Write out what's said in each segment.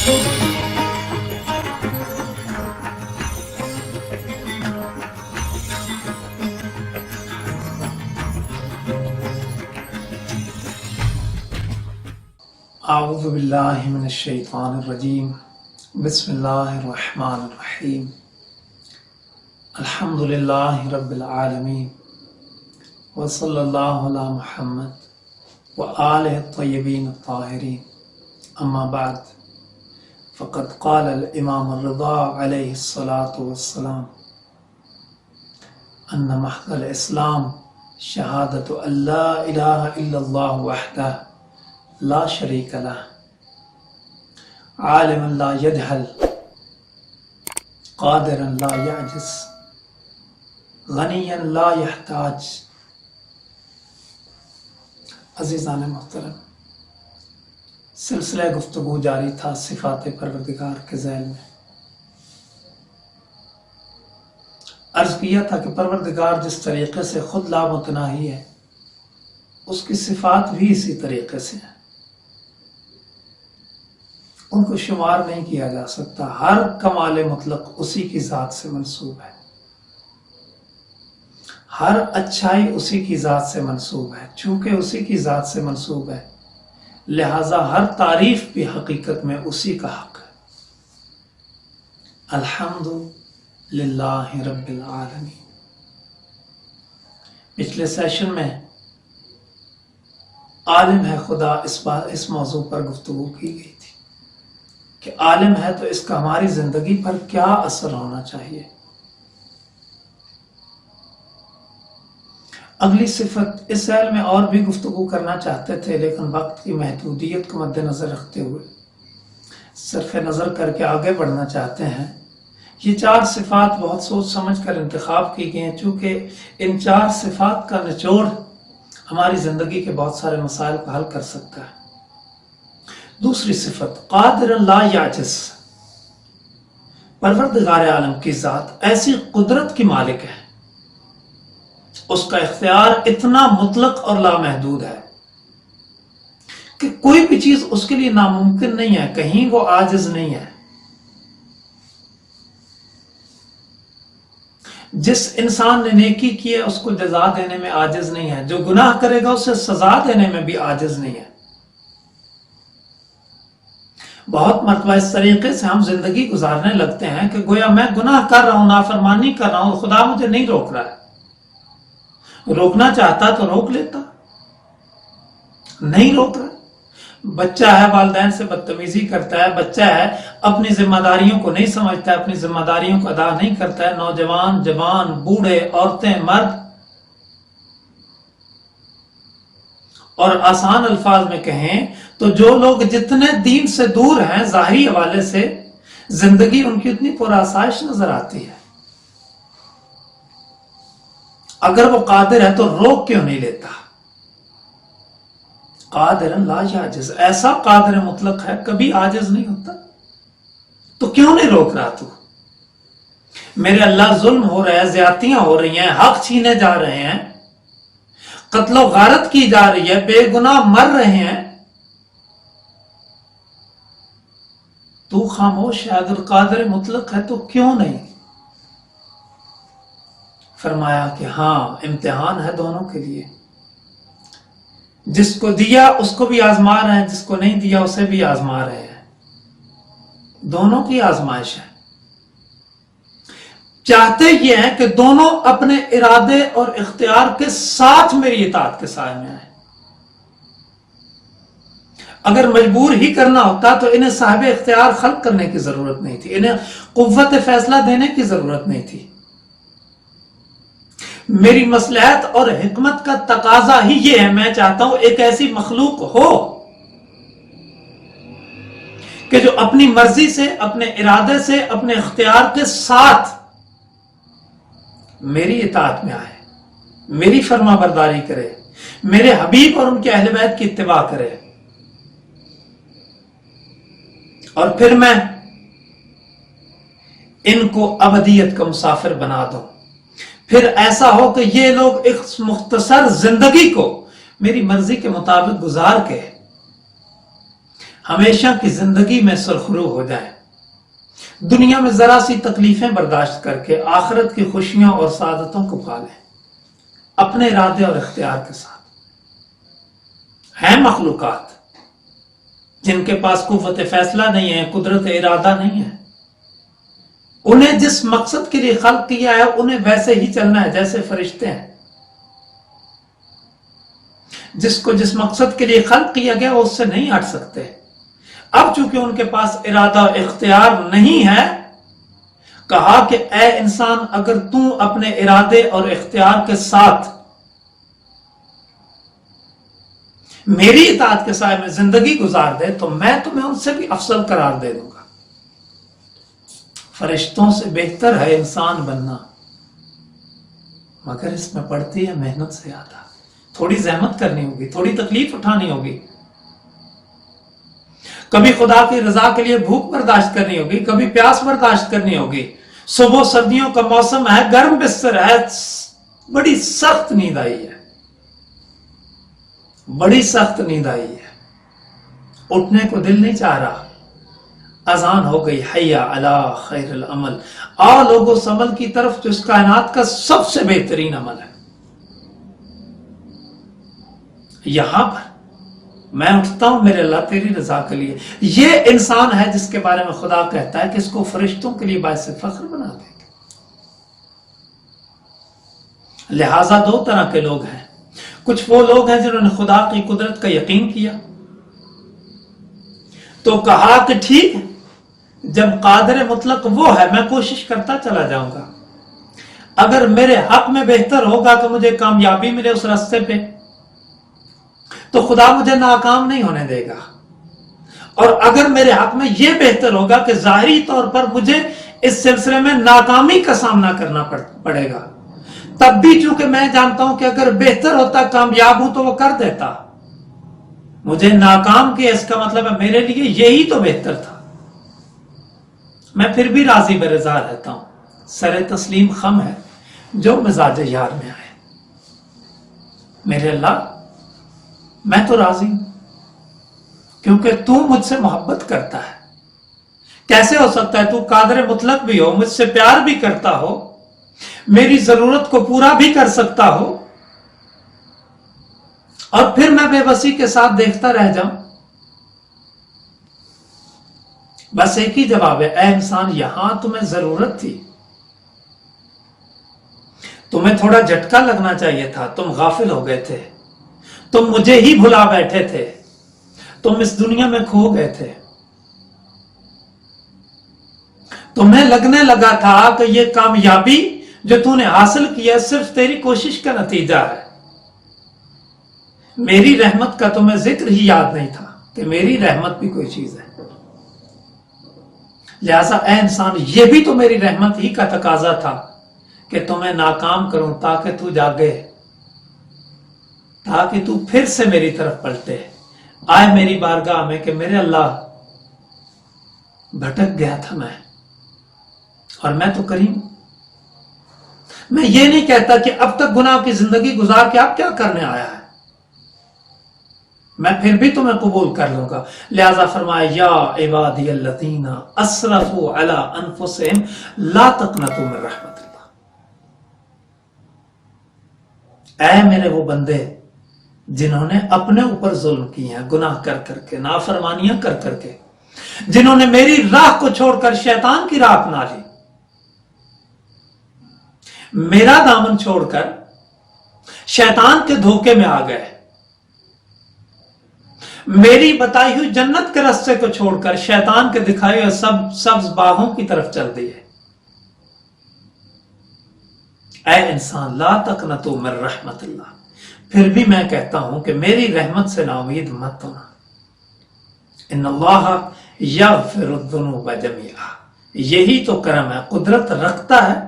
اعوذ باللہ من الشیطان الرجیم بسم اللہ الرحمن الرحیم الحمد للہ رب العالمین وصلی اللہ علی محمد وآلہ الطیبین الطاہرین اما بعد فقد قال الامام الرضا علیہ الصلاة والسلام ان محض الاسلام شہادت ان لا الہ الا اللہ وحدہ لا شریک لہ عالما لا یجہل قادرا لا یعجز غنیا لا یحتاج۔ عزیزان محترم، سلسلہ گفتگو جاری تھا صفات پروردگار کے ذیل میں۔ عرض کیا تھا کہ پروردگار جس طریقے سے خود لا متناہی ہے، اس کی صفات بھی اسی طریقے سے ہیں، ان کو شمار نہیں کیا جا سکتا۔ ہر کمال مطلق اسی کی ذات سے منسوب ہے، ہر اچھائی اسی کی ذات سے منسوب ہے۔ چونکہ اسی کی ذات سے منسوب ہے، لہذا ہر تعریف بھی حقیقت میں اسی کا حق ہے۔ الحمد للہ رب العالمین۔ پچھلے سیشن میں عالم ہے خدا اس موضوع پر گفتگو کی گئی تھی کہ عالم ہے تو اس کا ہماری زندگی پر کیا اثر ہونا چاہیے۔ اگلی صفت، اس ذیل میں اور بھی گفتگو کرنا چاہتے تھے لیکن وقت کی محدودیت کو مد نظر رکھتے ہوئے صرف نظر کر کے آگے بڑھنا چاہتے ہیں۔ یہ 4 صفات بہت سوچ سمجھ کر انتخاب کی گئی ہیں، چونکہ ان 4 صفات کا نچوڑ ہماری زندگی کے بہت سارے مسائل کو حل کر سکتا ہے۔ دوسری صفت، قادر لا یعجز۔ پروردگار عالم کی ذات ایسی قدرت کی مالک ہے، اس کا اختیار اتنا مطلق اور لامحدود ہے کہ کوئی بھی چیز اس کے لیے ناممکن نہیں ہے، کہیں وہ عاجز نہیں ہے۔ جس انسان نے نیکی کی ہے اس کو جزا دینے میں عاجز نہیں ہے، جو گناہ کرے گا اسے سزا دینے میں بھی عاجز نہیں ہے۔ بہت مرتبہ اس طریقے سے ہم زندگی گزارنے لگتے ہیں کہ گویا میں گناہ کر رہا ہوں، نافرمانی کر رہا ہوں، خدا مجھے نہیں روک رہا ہے۔ روکنا چاہتا تو روک لیتا، نہیں روک رہا۔ بچہ ہے، والدین سے بدتمیزی کرتا ہے، بچہ ہے اپنی ذمہ داریوں کو نہیں سمجھتا ہے، اپنی ذمہ داریوں کو ادا نہیں کرتا ہے۔ نوجوان، جوان، بوڑھے، عورتیں، مرد، اور آسان الفاظ میں کہیں تو جو لوگ جتنے دین سے دور ہیں ظاہری حوالے سے، زندگی ان کی اتنی پرآسائش نظر آتی ہے۔ اگر وہ قادر ہے تو روک کیوں نہیں لیتا؟ قادر لا یعجز، ایسا قادر مطلق ہے، کبھی عاجز نہیں ہوتا، تو کیوں نہیں روک رہا تو؟ میرے اللہ، ظلم ہو رہا ہے، زیادتیاں ہو رہی ہیں، حق چھینے جا رہے ہیں، قتل و غارت کی جا رہی ہے، بے گناہ مر رہے ہیں، تو خاموش ہے؟ اگر قادر مطلق ہے تو کیوں نہیں؟ فرمایا کہ ہاں، امتحان ہے دونوں کے لیے۔ جس کو دیا اس کو بھی آزما رہے ہیں، جس کو نہیں دیا اسے بھی آزما رہے ہیں، دونوں کی آزمائش ہے۔ چاہتے یہ ہیں کہ دونوں اپنے ارادے اور اختیار کے ساتھ میری اطاعت کے سائے میں آئیں۔ اگر مجبور ہی کرنا ہوتا تو انہیں صاحب اختیار خلق کرنے کی ضرورت نہیں تھی، انہیں قوت فیصلہ دینے کی ضرورت نہیں تھی۔ میری مصلحت اور حکمت کا تقاضا ہی یہ ہے، میں چاہتا ہوں ایک ایسی مخلوق ہو کہ جو اپنی مرضی سے، اپنے ارادے سے، اپنے اختیار کے ساتھ میری اطاعت میں آئے، میری فرما برداری کرے، میرے حبیب اور ان کے اہل بیت کی اتباع کرے، اور پھر میں ان کو ابدیت کا مسافر بنا دوں۔ پھر ایسا ہو کہ یہ لوگ ایک مختصر زندگی کو میری مرضی کے مطابق گزار کے ہمیشہ کی زندگی میں سرخرو ہو جائیں، دنیا میں ذرا سی تکلیفیں برداشت کر کے آخرت کی خوشیوں اور سعادتوں کو پا لیں اپنے ارادے اور اختیار کے ساتھ۔ ہیں مخلوقات جن کے پاس قوت فیصلہ نہیں ہے، قدرت ارادہ نہیں ہے، انہیں جس مقصد کے لیے خلق کیا ہے انہیں ویسے ہی چلنا ہے جیسے فرشتے ہیں۔ جس کو جس مقصد کے لیے خلق کیا گیا وہ اس سے نہیں ہٹ سکتے۔ اب چونکہ ان کے پاس ارادہ و اختیار نہیں ہے، کہا کہ اے انسان اگر تو اپنے ارادے اور اختیار کے ساتھ میری اطاعت کے سائے میں زندگی گزار دے تو میں تمہیں ان سے بھی افضل قرار دے دوں گا۔ فرشتوں سے بہتر ہے انسان بننا، مگر اس میں پڑتی ہے محنت سے زیادہ، تھوڑی زحمت کرنی ہوگی، تھوڑی تکلیف اٹھانی ہوگی، کبھی خدا کی رضا کے لیے بھوک برداشت کرنی ہوگی، کبھی پیاس برداشت کرنی ہوگی۔ صبح سردیوں کا موسم ہے، گرم بستر ہے، بڑی سخت نیند آئی ہے، بڑی سخت نیند آئی ہے، اٹھنے کو دل نہیں چاہ رہا۔ اذان ہو گئی، حیا علی خیر العمل، آؤ لوگوں اس عمل کی طرف جو اس کائنات کا سب سے بہترین عمل ہے۔ یہاں پر میں اٹھتا ہوں میرے اللہ تیری رضا کے لیے۔ یہ انسان ہے جس کے بارے میں خدا کہتا ہے کہ اس کو فرشتوں کے لیے باعث فخر بنا دیں گے۔ لہذا دو طرح کے لوگ ہیں، کچھ وہ لوگ ہیں جنہوں نے خدا کی قدرت کا یقین کیا تو کہا کہ ٹھیک ہے، جب قادر مطلق وہ ہے میں کوشش کرتا چلا جاؤں گا، اگر میرے حق میں بہتر ہوگا تو مجھے کامیابی ملے اس راستے پہ تو خدا مجھے ناکام نہیں ہونے دے گا، اور اگر میرے حق میں یہ بہتر ہوگا کہ ظاہری طور پر مجھے اس سلسلے میں ناکامی کا سامنا کرنا پڑے گا، تب بھی چونکہ میں جانتا ہوں کہ اگر بہتر ہوتا کامیاب ہوں تو وہ کر دیتا، مجھے ناکام کیا اس کا مطلب ہے میرے لیے یہی تو بہتر تھا، میں پھر بھی راضی برضا رہتا ہوں۔ سر تسلیم خم ہے جو مزاج یار میں آئے، میرے اللہ میں تو راضی ہوں کیونکہ تو مجھ سے محبت کرتا ہے۔ کیسے ہو سکتا ہے تو قادر مطلق بھی ہو، مجھ سے پیار بھی کرتا ہو، میری ضرورت کو پورا بھی کر سکتا ہو، اور پھر میں بے بسی کے ساتھ دیکھتا رہ جاؤں؟ بس ایک ہی جواب ہے، اے انسان یہاں تمہیں ضرورت تھی، تمہیں تھوڑا جھٹکا لگنا چاہیے تھا، تم غافل ہو گئے تھے، تم مجھے ہی بھلا بیٹھے تھے، تم اس دنیا میں کھو گئے تھے، تمہیں لگنے لگا تھا کہ یہ کامیابی جو تو نے حاصل کیا صرف تیری کوشش کا نتیجہ ہے، میری رحمت کا تمہیں ذکر ہی یاد نہیں تھا کہ میری رحمت بھی کوئی چیز ہے۔ لہذا اے انسان یہ بھی تو میری رحمت ہی کا تقاضا تھا کہ تمہیں ناکام کروں تاکہ تو جاگے، تاکہ تو پھر سے میری طرف پلٹے، آئے میری بارگاہ میں کہ میرے اللہ بھٹک گیا تھا میں، اور میں تو کریم، میں یہ نہیں کہتا کہ اب تک گناہ کی زندگی گزار کے آپ کیا کرنے آیا ہے، میں پھر بھی تمہیں قبول کر لوں گا۔ لہذا فرمایا یا عبادی الذین اسرفوا علی انفسہم لا تقنطوا من رحمت اللہ، اے میرے وہ بندے جنہوں نے اپنے اوپر ظلم کیے ہیں، گناہ کر کر کے، نافرمانیاں کر کر کے، جنہوں نے میری راہ کو چھوڑ کر شیطان کی راہ اپنا لی، میرا دامن چھوڑ کر شیطان کے دھوکے میں آ گئے، میری بتائی ہوئی جنت کے راستے کو چھوڑ کر شیطان کے دکھائے ہوئے سبز باغوں کی طرف چل دیے۔ اے انسان لا تقنطوا من رحمت اللہ، پھر بھی میں کہتا ہوں کہ میری رحمت سے نا امید مت ہونا۔ ان اللہ یغفر الذنوب جميعا، یہی تو کرم ہے، قدرت رکھتا ہے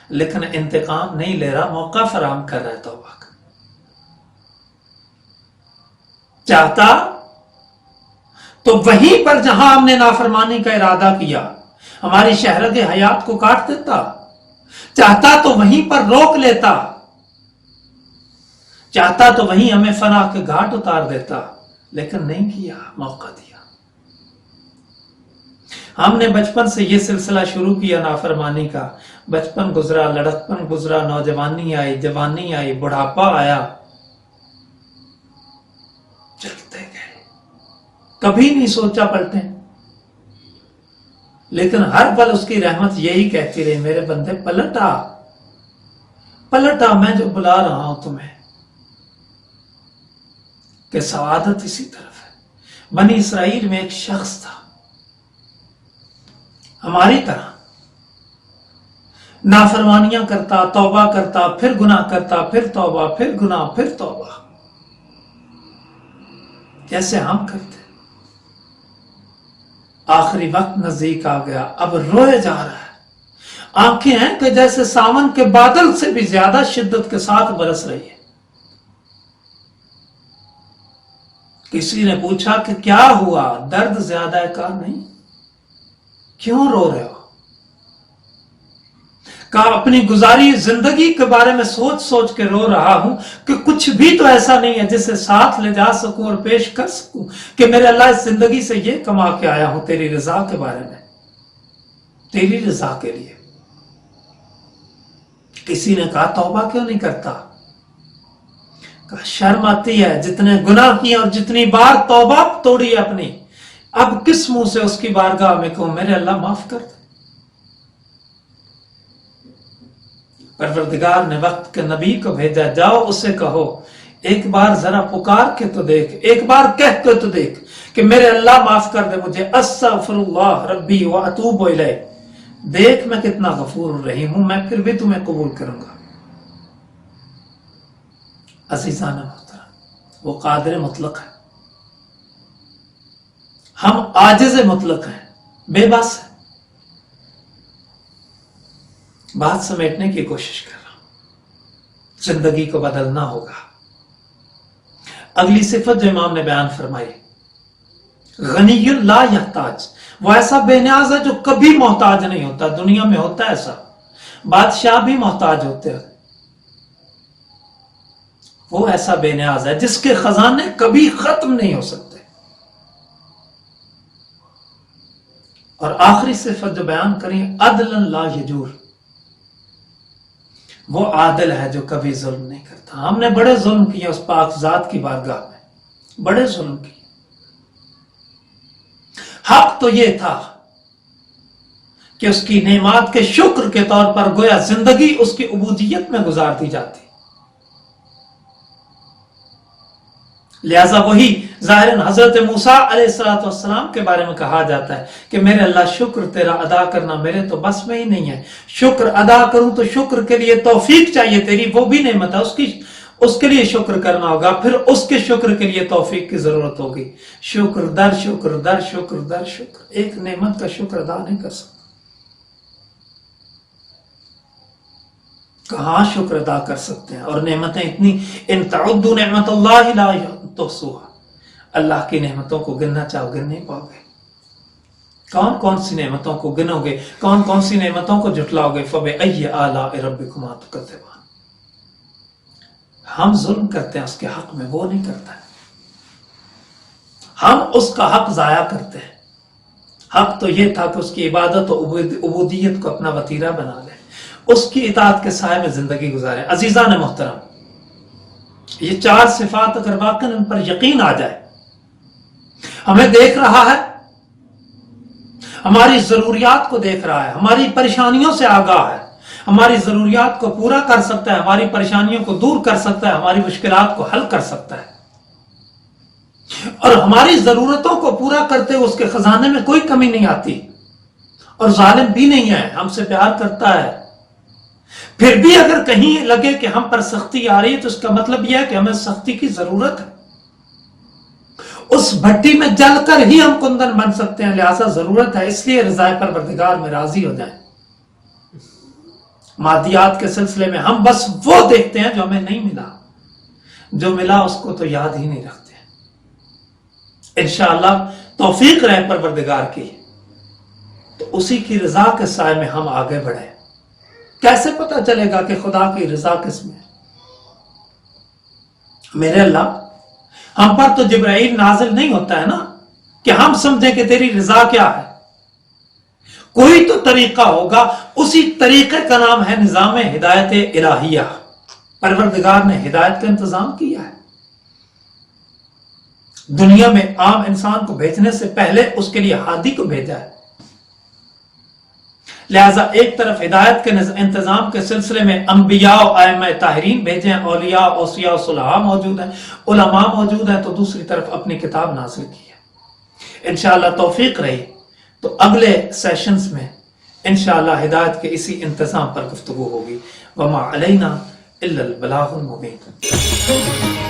لیکن انتقام نہیں لے رہا، موقع فراہم کر رہا ہے توبہ کا۔ چاہتا تو وہیں پر جہاں ہم نے نافرمانی کا ارادہ کیا ہماری شہرت حیات کو کاٹ دیتا، چاہتا تو وہیں پر روک لیتا، چاہتا تو وہیں ہمیں فنا کے گھاٹ اتار دیتا، لیکن نہیں کیا، موقع دیا۔ ہم نے بچپن سے یہ سلسلہ شروع کیا نافرمانی کا، بچپن گزرا، لڑکپن گزرا، نوجوانی آئی، جوانی آئی، بڑھاپا آیا، چلتے گئے، کبھی نہیں سوچا پلٹیں، لیکن ہر پل اس کی رحمت یہی کہتی رہی میرے بندے پلٹ آ، پلٹ آ، میں جو بلا رہا ہوں تمہیں، کہ سعادت اسی طرف ہے۔ بنی اسرائیل میں ایک شخص تھا ہماری طرح، نافرمانیاں کرتا، توبہ کرتا، پھر گناہ کرتا، پھر توبہ، پھر گناہ، پھر توبہ، جیسے ہم کرتے۔ آخری وقت نزدیک آ گیا، اب روئے جا رہا ہے، آنکھیں ہیں کہ جیسے ساون کے بادل سے بھی زیادہ شدت کے ساتھ برس رہی ہے۔ کسی نے پوچھا کہ کیا ہوا، درد زیادہ ہے؟ کہا نہیں۔ کیوں رو رہے ہو؟ کہا اپنی گزاری زندگی کے بارے میں سوچ سوچ کے رو رہا ہوں کہ کچھ بھی تو ایسا نہیں ہے جسے ساتھ لے جا سکوں اور پیش کر سکوں کہ میرے اللہ اس زندگی سے یہ کما کے آیا ہوں تیری رضا کے بارے میں، تیری رضا کے لیے۔ کسی نے کہا توبہ کیوں نہیں کرتا؟ کہا شرم آتی ہے، جتنے گناہ کیے اور جتنی بار توبہ توڑی اپنی، اب کس منہ سے اس کی بارگاہ میں کہوں میرے اللہ معاف کر دے۔ پروردگار نے وقت کے نبی کو بھیجا، جاؤ اسے کہو ایک بار ذرا پکار کے تو دیکھ، ایک بار کہہ کے تو دیکھ کہ میرے اللہ معاف کر دے مجھے، استغفر اللہ ربی واتوب الیہ، دیکھ میں کتنا غفور رحیم ہوں، میں پھر بھی تمہیں قبول کروں گا۔ عزیزان محترم، وہ قادر مطلق ہے، ہم عاجز مطلق ہیں، بے بس ہیں۔ بات سمیٹنے کی کوشش کر رہا ہوں، زندگی کو بدلنا ہوگا۔ اگلی صفت جو امام نے بیان فرمائی، غنی لا یحتاج، وہ ایسا بے نیاز ہے جو کبھی محتاج نہیں ہوتا۔ دنیا میں ہوتا ہے ایسا، بادشاہ بھی محتاج ہوتے ہیں، وہ ایسا بے نیاز ہے جس کے خزانے کبھی ختم نہیں ہو سکتے۔ اور آخری صفت جو بیان کریں، عدلا لا یجور، وہ عادل ہے جو کبھی ظلم نہیں کرتا۔ ہم نے بڑے ظلم کیے اس پاک ذات کی بارگاہ میں، بڑے ظلم کیے۔ حق تو یہ تھا کہ اس کی نعمات کے شکر کے طور پر گویا زندگی اس کی عبودیت میں گزار دی جاتی، لہذا وہی ظاہراً حضرت موسیٰ علیہ السلام کے بارے میں کہا جاتا ہے کہ میرے اللہ شکر تیرا ادا کرنا میرے تو بس میں ہی نہیں ہے، شکر ادا کروں تو شکر کے لیے توفیق چاہیے تیری، وہ بھی نعمت ہے، اس کے لیے شکر کرنا ہوگا، پھر اس کے شکر کے لیے توفیق کی ضرورت ہوگی۔ شکر در شکر در شکر در شکر، ایک نعمت کا شکر ادا نہیں کر سکتا۔ کہاں شکر ادا کر سکتے ہیں؟ اور نعمتیں اتنی، ان تعدوا نعمت اللہ لا تحصوها، اللہ کی نعمتوں کو گننا چاہو گن نہیں پاؤ گے۔ کون کون سی نعمتوں کو گنو گے، کون کون سی نعمتوں کو جھٹلاؤ گے؟ فبأي آلاء ربكما تكذبان۔ ہم ظلم کرتے ہیں اس کے حق میں، وہ نہیں کرتا ہے، ہم اس کا حق ضائع کرتے ہیں۔ حق تو یہ تھا کہ اس کی عبادت و عبودیت کو اپنا وتیرہ بنا لے، اس کی اطاعت کے سائے میں زندگی گزارے۔ عزیزان محترم، یہ چار صفات اگر واقعاً ان پر یقین آ جائے، ہمیں دیکھ رہا ہے، ہماری ضروریات کو دیکھ رہا ہے، ہماری پریشانیوں سے آگاہ ہے، ہماری ضروریات کو پورا کر سکتا ہے، ہماری پریشانیوں کو دور کر سکتا ہے، ہماری مشکلات کو حل کر سکتا ہے، اور ہماری ضرورتوں کو پورا کرتے ہوئے اس کے خزانے میں کوئی کمی نہیں آتی، اور ظالم بھی نہیں ہے، ہم سے پیار کرتا ہے۔ پھر بھی اگر کہیں لگے کہ ہم پر سختی آ رہی ہے تو اس کا مطلب یہ ہے کہ ہمیں سختی کی ضرورت ہے، اس بھٹی میں جل کر ہی ہم کندن بن سکتے ہیں، لہذا ضرورت ہے، اس لیے رضائے پروردگار میں راضی ہو جائیں۔ مادیات کے سلسلے میں ہم بس وہ دیکھتے ہیں جو ہمیں نہیں ملا، جو ملا اس کو تو یاد ہی نہیں رکھتے ہیں۔ انشاءاللہ توفیق رہے پروردگار کی تو اسی کی رضا کے سائے میں ہم آگے بڑھیں۔ کیسے پتہ چلے گا کہ خدا کی رضا کس میں ہے؟ میرے اللہ، ہم پر تو جبرائیل نازل نہیں ہوتا ہے نا کہ ہم سمجھیں کہ تیری رضا کیا ہے، کوئی تو طریقہ ہوگا، اسی طریقے کا نام ہے نظام ہدایت الہیہ۔ پروردگار نے ہدایت کا انتظام کیا ہے، دنیا میں عام انسان کو بھیجنے سے پہلے اس کے لیے ہادی کو بھیجا ہے۔ لہذا ایک طرف ہدایت کے انتظام کے سلسلے میں انبیاء و ائمہ طاہرین بھیجے ہیں، اولیاء، اوصیاء و صلحاء موجود ہیں، علماء موجود ہیں، تو دوسری طرف اپنی کتاب نازل کی ہے۔ انشاءاللہ توفیق رہی تو اگلے سیشنز میں انشاءاللہ ہدایت کے اسی انتظام پر گفتگو ہوگی۔ وما علینا الا البلاغ المبین۔